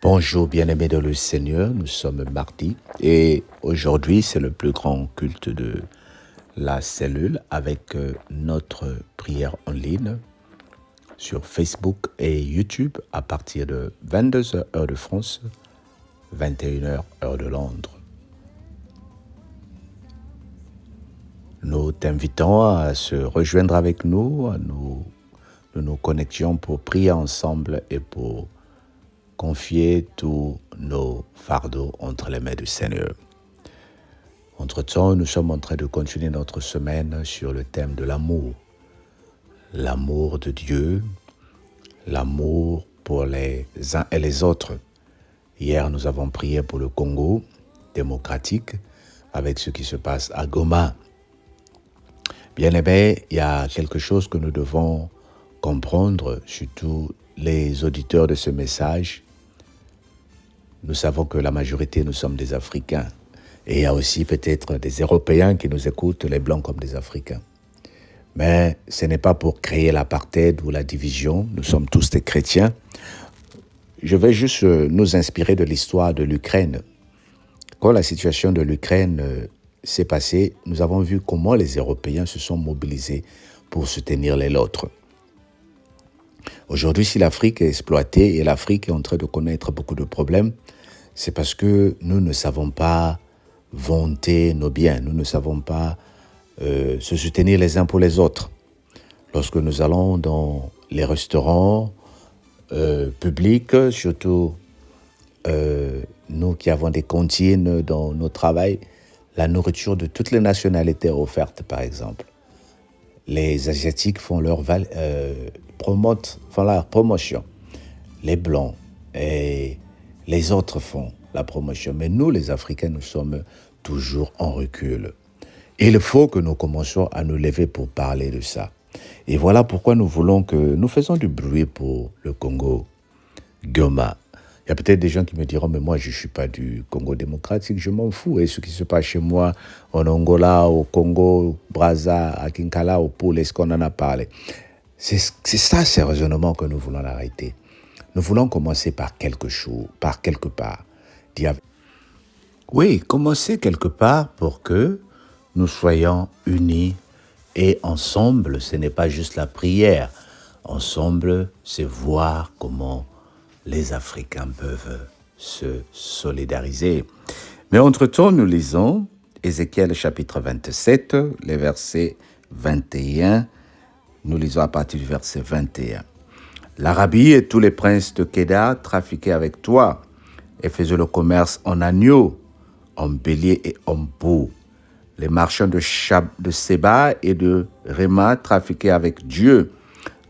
Bonjour bien-aimés dans le Seigneur, nous sommes mardi et aujourd'hui c'est le plus grand culte de la cellule avec notre prière en ligne sur Facebook et YouTube à partir de 22h heure de France, 21h heure de Londres. Nous t'invitons à se rejoindre avec nous, nous nous connections pour prier ensemble et pour confier tous nos fardeaux entre les mains du Seigneur. Entre-temps, nous sommes en train de continuer notre semaine sur le thème de l'amour. L'amour de Dieu, l'amour pour les uns et les autres. Hier, nous avons prié pour le Congo démocratique avec ce qui se passe à Goma. Bien aimé, il y a quelque chose que nous devons comprendre, surtout les auditeurs de ce message. Nous savons que la majorité, nous sommes des Africains. Et il y a aussi peut-être des Européens qui nous écoutent, les Blancs comme des Africains. Mais ce n'est pas pour créer l'apartheid ou la division. Nous sommes tous des chrétiens. Je vais juste nous inspirer de l'histoire de l'Ukraine. Quand la situation de l'Ukraine s'est passée, nous avons vu comment les Européens se sont mobilisés pour soutenir les nôtres. Aujourd'hui, si l'Afrique est exploitée et l'Afrique est en train de connaître beaucoup de problèmes, c'est parce que nous ne savons pas vanter nos biens, nous ne savons pas se soutenir les uns pour les autres. Lorsque nous allons dans les restaurants publics, surtout nous qui avons des cantines dans nos travails, la nourriture de toutes les nationalités est offerte, par exemple. Les Asiatiques font leur promotion. Les Blancs et les autres font la promotion. Mais nous, les Africains, nous sommes toujours en recul. Il faut que nous commencions à nous lever pour parler de ça. Et voilà pourquoi nous voulons que nous faisons du bruit pour le Congo, Goma. Il y a peut-être des gens qui me diront, mais moi, je ne suis pas du Congo démocratique, je m'en fous. Et ce qui se passe chez moi, en Angola, au Congo, Brazza, à Kinkala, au Pôle, est-ce qu'on en a parlé? C'est ça, ces raisonnements que nous voulons arrêter. Nous voulons commencer par quelque chose, par quelque part. Oui, commencer quelque part pour que nous soyons unis et ensemble, ce n'est pas juste la prière. Ensemble, c'est voir comment les Africains peuvent se solidariser. Mais entre-temps, nous lisons Ézéchiel chapitre 27, les versets 21. Nous lisons à partir du verset 21. L'Arabie et tous les princes de Kéda trafiquaient avec toi et faisaient le commerce en agneaux, en béliers et en boucs. Les marchands de Séba et de Réma trafiquaient avec Dieu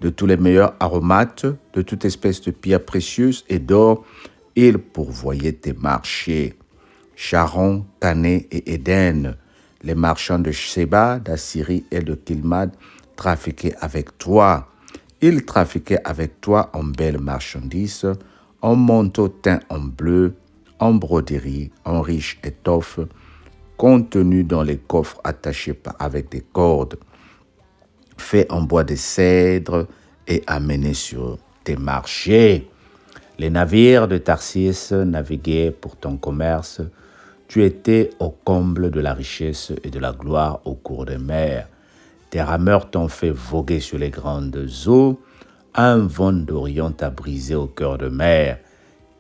de tous les meilleurs aromates, de toute espèce de pierres précieuses et d'or. Ils pourvoyaient tes marchés. Charon, Cané et Éden, les marchands de Séba, d'Assyrie et de Kilmad trafiquaient avec toi. Ils trafiquaient avec toi en belles marchandises, en manteaux teints en bleu, en broderie, en riche étoffe, contenus dans les coffres attachés avec des cordes, faits en bois de cèdre et amenés sur tes marchés. Les navires de Tarsis naviguaient pour ton commerce. Tu étais au comble de la richesse et de la gloire au cours des mers. Tes rameurs t'ont fait voguer sur les grandes eaux. Un vent d'Orient t'a brisé au cœur de mer.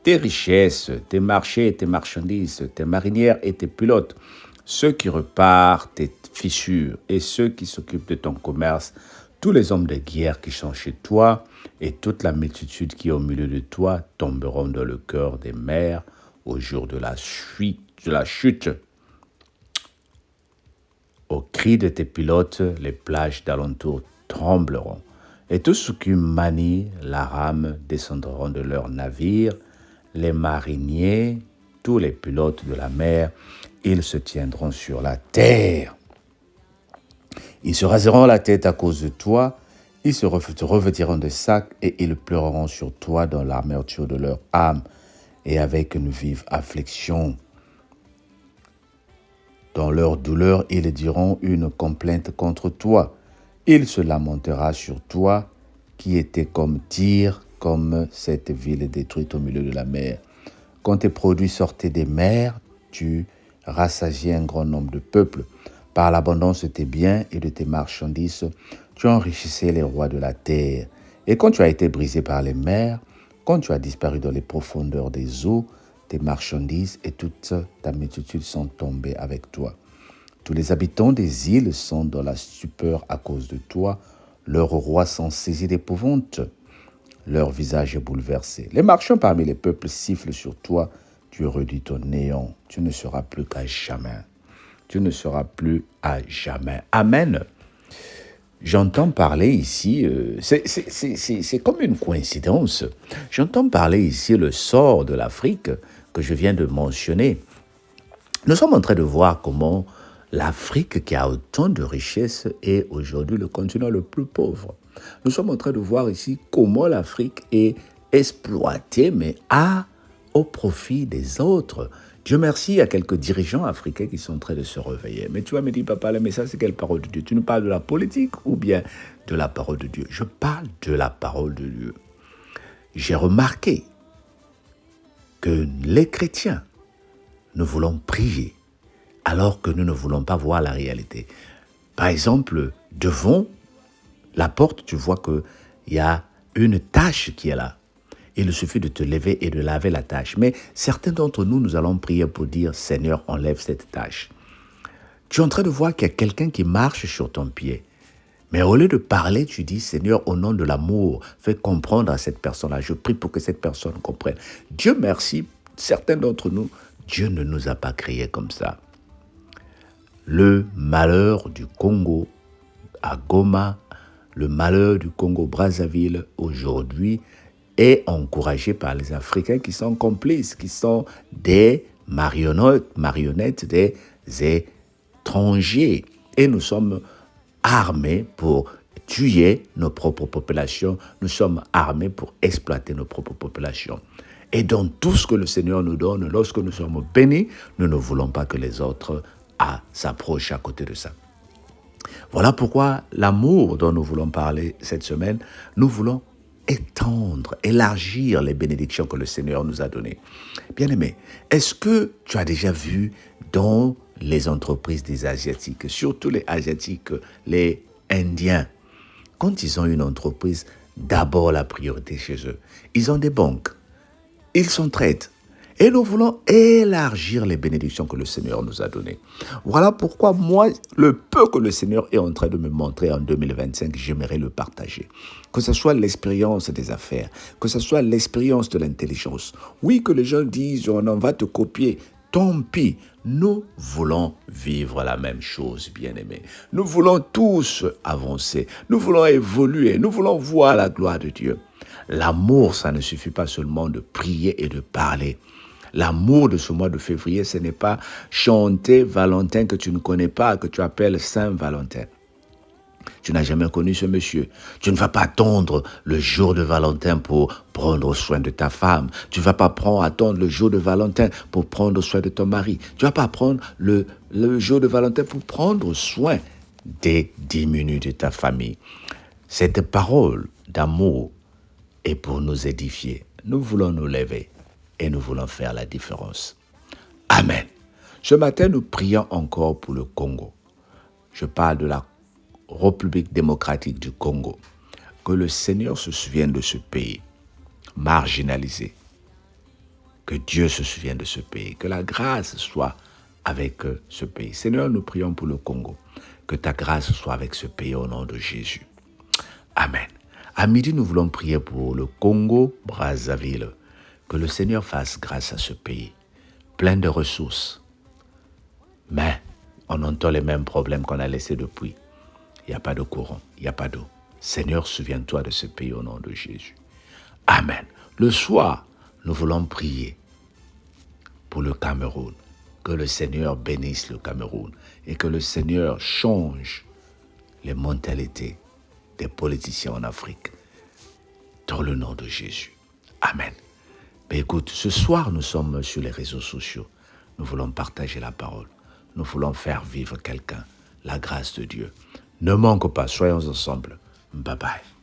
Tes richesses, tes marchés, tes marchandises, tes marinières et tes pilotes, ceux qui reparent tes fissures et ceux qui s'occupent de ton commerce, tous les hommes de guerre qui sont chez toi et toute la multitude qui est au milieu de toi tomberont dans le cœur des mers au jour de la chute. Au cri de tes pilotes, les plages d'alentour trembleront. Et tous ceux qui manient la rame descendront de leurs navires. Les mariniers, tous les pilotes de la mer, ils se tiendront sur la terre. Ils se raseront la tête à cause de toi. Ils se revêtiront de sacs et ils pleureront sur toi dans l'amertume de leur âme et avec une vive affliction. Dans leur douleur, ils diront une complainte contre toi. Il se lamentera sur toi, qui était comme Tyr, comme cette ville détruite au milieu de la mer. Quand tes produits sortaient des mers, tu rassasiais un grand nombre de peuples. Par l'abondance de tes biens et de tes marchandises, tu enrichissais les rois de la terre. Et quand tu as été brisé par les mers, quand tu as disparu dans les profondeurs des eaux, tes marchandises et toute ta multitude sont tombées avec toi. Tous les habitants des îles sont dans la stupeur à cause de toi. Leurs rois sont saisis d'épouvante. Leur visage est bouleversé. Les marchands parmi les peuples sifflent sur toi. Tu redis ton néant. Tu ne seras plus qu'à jamais. Tu ne seras plus à jamais. Amen. J'entends parler ici, c'est comme une coïncidence. J'entends parler ici le sort de l'Afrique que je viens de mentionner. Nous sommes en train de voir comment l'Afrique, qui a autant de richesses, est aujourd'hui le continent le plus pauvre. Nous sommes en train de voir ici comment l'Afrique est exploitée, mais au profit des autres. Dieu merci, il y a quelques dirigeants africains qui sont en train de se réveiller. Mais tu vas me dire, papa, mais ça, c'est quelle parole de Dieu? Tu nous parles de la politique ou bien de la parole de Dieu? Je parle de la parole de Dieu. J'ai remarqué que les chrétiens, nous voulons prier alors que nous ne voulons pas voir la réalité. Par exemple, devant la porte, tu vois qu'il y a une tache qui est là. Il suffit de te lever et de laver la tache. Mais certains d'entre nous, nous allons prier pour dire, Seigneur, enlève cette tache. Tu es en train de voir qu'il y a quelqu'un qui marche sur ton pied. Mais au lieu de parler, tu dis, Seigneur, au nom de l'amour, fais comprendre à cette personne-là. Je prie pour que cette personne comprenne. Dieu merci, certains d'entre nous, Dieu ne nous a pas créés comme ça. Le malheur du Congo à Goma, le malheur du Congo-Brazzaville aujourd'hui est encouragé par les Africains qui sont complices, qui sont des marionnettes des étrangers. Et nous sommes armés pour tuer nos propres populations, nous sommes armés pour exploiter nos propres populations. Et dans tout ce que le Seigneur nous donne, lorsque nous sommes bénis, nous ne voulons pas que les autres s'approchent à côté de ça. Voilà pourquoi l'amour dont nous voulons parler cette semaine, nous voulons étendre, élargir les bénédictions que le Seigneur nous a données. Bien-aimé, est-ce que tu as déjà vu dans les entreprises des Asiatiques, surtout les Asiatiques, les Indiens, quand ils ont une entreprise, d'abord la priorité chez eux, ils ont des banques, ils s'entraident. Et nous voulons élargir les bénédictions que le Seigneur nous a données. Voilà pourquoi moi, le peu que le Seigneur est en train de me montrer en 2025, j'aimerais le partager. Que ce soit l'expérience des affaires, que ce soit l'expérience de l'intelligence. Oui, que les gens disent, on va te copier. Tant pis, nous voulons vivre la même chose, bien-aimés. Nous voulons tous avancer. Nous voulons évoluer. Nous voulons voir la gloire de Dieu. L'amour, ça ne suffit pas seulement de prier et de parler. L'amour de ce mois de février, ce n'est pas chanter Valentin que tu ne connais pas, que tu appelles Saint-Valentin. Tu n'as jamais connu ce monsieur. Tu ne vas pas attendre le jour de Valentin pour prendre soin de ta femme. Tu ne vas pas attendre le jour de Valentin pour prendre soin de ton mari. Tu ne vas pas prendre le jour de Valentin pour prendre soin des diminués de ta famille. Cette parole d'amour est pour nous édifier. Nous voulons nous lever et nous voulons faire la différence. Amen. Ce matin, nous prions encore pour le Congo. Je parle de la République démocratique du Congo. Que le Seigneur se souvienne de ce pays marginalisé. Que Dieu se souvienne de ce pays. Que la grâce soit avec ce pays. Seigneur, nous prions pour le Congo. Que ta grâce soit avec ce pays au nom de Jésus. Amen. À midi, nous voulons prier pour le Congo-Brazzaville. Que le Seigneur fasse grâce à ce pays, plein de ressources. Mais on entend les mêmes problèmes qu'on a laissés depuis. Il n'y a pas de courant, il n'y a pas d'eau. Seigneur, souviens-toi de ce pays au nom de Jésus. Amen. Le soir, nous voulons prier pour le Cameroun. Que le Seigneur bénisse le Cameroun et que le Seigneur change les mentalités des politiciens en Afrique. Dans le nom de Jésus. Amen. Mais écoute, ce soir, nous sommes sur les réseaux sociaux. Nous voulons partager la parole. Nous voulons faire vivre quelqu'un, la grâce de Dieu. Ne manque pas, soyons ensemble. Bye bye.